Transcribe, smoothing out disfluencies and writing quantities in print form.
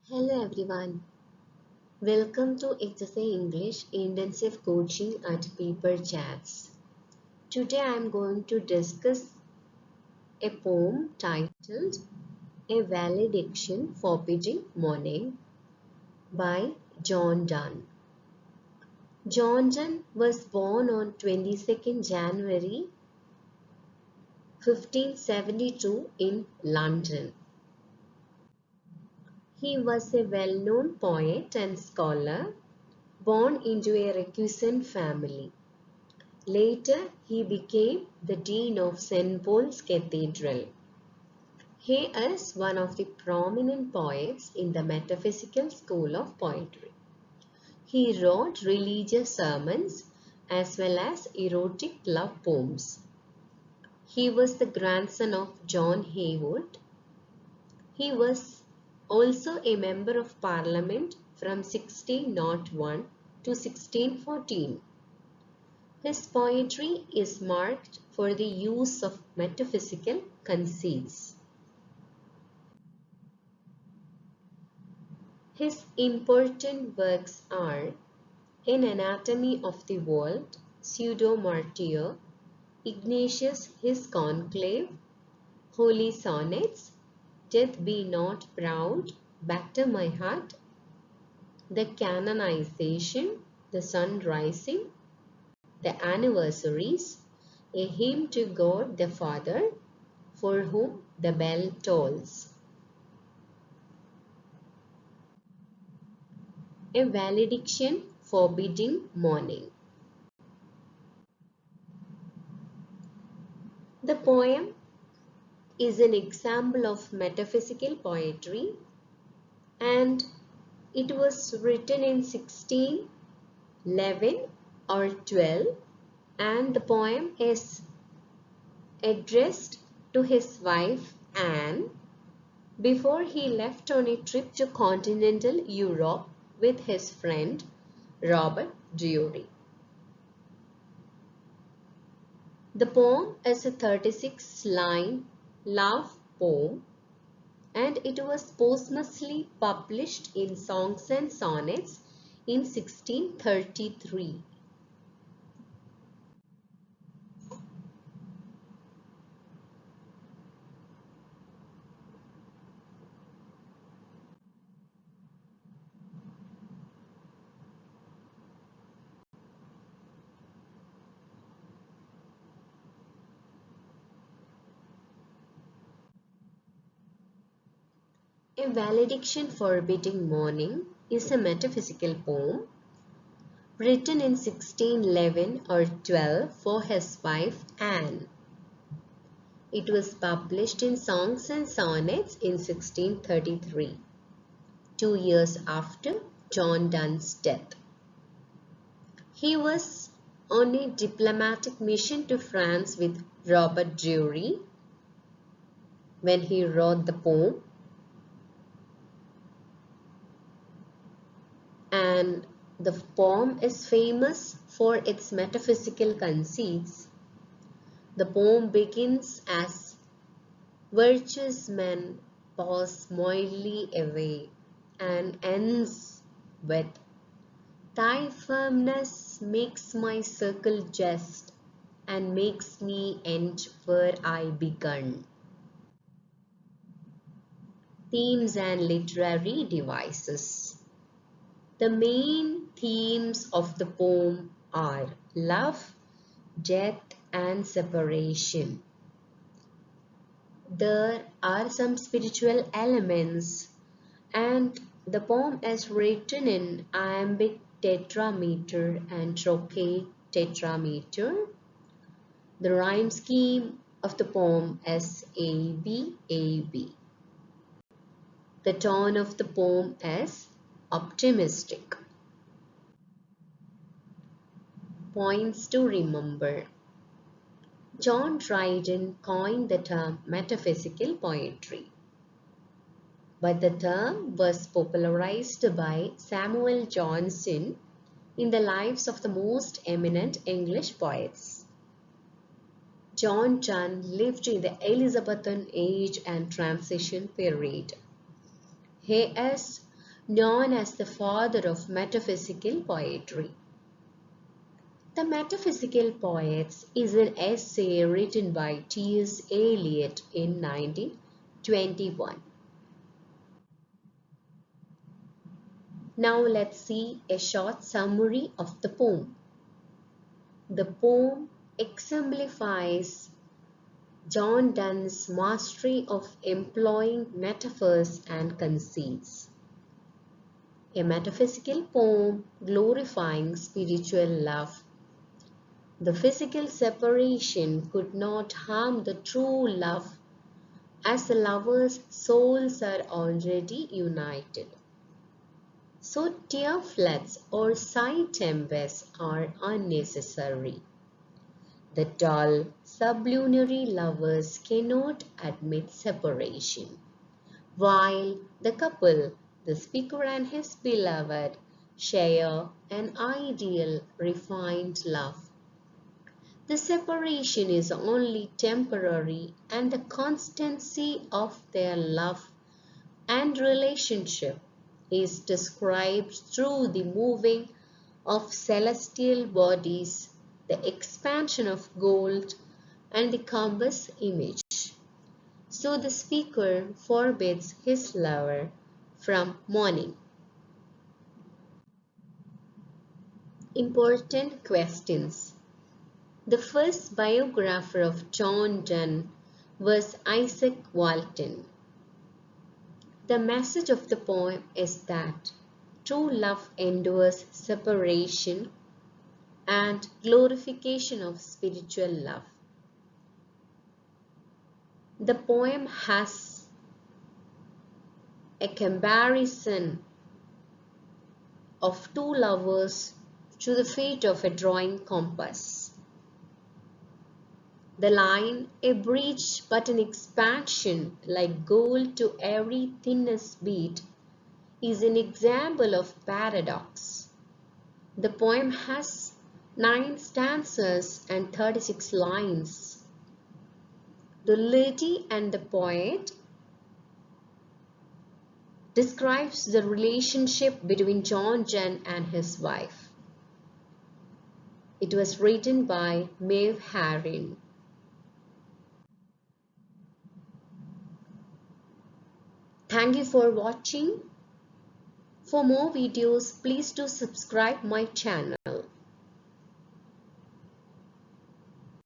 Hello everyone, welcome to HSA English Intensive Coaching at Paper Chats. Today I am going to discuss a poem titled A Valediction Forbidding Mourning by John Donne. John Donne was born on 22nd January 1572 in London. He was a well-known poet and scholar born into a recusant family. Later, he became the Dean of St. Paul's Cathedral. He is one of the prominent poets in the metaphysical school of poetry. He wrote religious sermons as well as erotic love poems. He was the grandson of John Haywood. He was also a member of Parliament from 1601 to 1614. His poetry is marked for the use of metaphysical conceits. His important works are An Anatomy of the World, Pseudo-Martyr, Ignatius his Conclave, Holy Sonnets, Death Be Not Proud, Batter My Heart, The Canonization, The Sun Rising, The Anniversaries, A Hymn to God the Father, For Whom the Bell Tolls. A Valediction Forbidding Mourning. The poem is an example of metaphysical poetry and it was written in 1611 or 12 and the poem is addressed to his wife Anne before he left on a trip to continental Europe with his friend Robert Drury. The poem is a 36-line love poem and it was posthumously published in Songs and Sonnets in 1633. A Valediction Forbidding Mourning is a metaphysical poem written in 1611 or 12 for his wife Anne. It was published in Songs and Sonnets in 1633, 2 years after John Donne's death. He was on a diplomatic mission to France with Robert Drury when he wrote the poem, and the poem is famous for its metaphysical conceits. The poem begins as virtuous men pass moilly away and ends with thy firmness makes my circle just and makes me end where I begun. Themes and literary devices. The main themes of the poem are love, death, and separation. There are some spiritual elements, and the poem is written in iambic tetrameter and trochaic tetrameter. The rhyme scheme of the poem is AB, AB. The tone of the poem is optimistic. Points to remember. John Dryden coined the term metaphysical poetry, but the term was popularized by Samuel Johnson in the lives of the most eminent English poets. John Donne lived in the Elizabethan age and transition period. He is known as the father of metaphysical poetry. The Metaphysical Poets is an essay written by T.S. Eliot in 1921. Now let's see a short summary of the poem. The poem exemplifies John Donne's mastery of employing metaphors and conceits. A metaphysical poem glorifying spiritual love. The physical separation could not harm the true love, as the lovers' souls are already united. So tear floods or sigh tempests are unnecessary. The dull, sublunary lovers cannot admit separation, while the couple, the speaker and his beloved, share an ideal, refined love. The separation is only temporary, and the constancy of their love and relationship is described through the moving of celestial bodies, the expansion of gold, and the compass image. So the speaker forbids his lover from mourning. Important questions. The first biographer of John Donne was Isaac Walton. The message of the poem is that true love endures separation and glorification of spiritual love. The poem has a comparison of two lovers to the fate of a drawing compass. The line, a breach but an expansion like gold to every thinnest beat, is an example of paradox. The poem has 9 stanzas and 36 lines. The lady and the poet describes the relationship between John Donne and his wife. It was written by Maeve Harron. Thank you for watching. For more videos, please do subscribe my channel.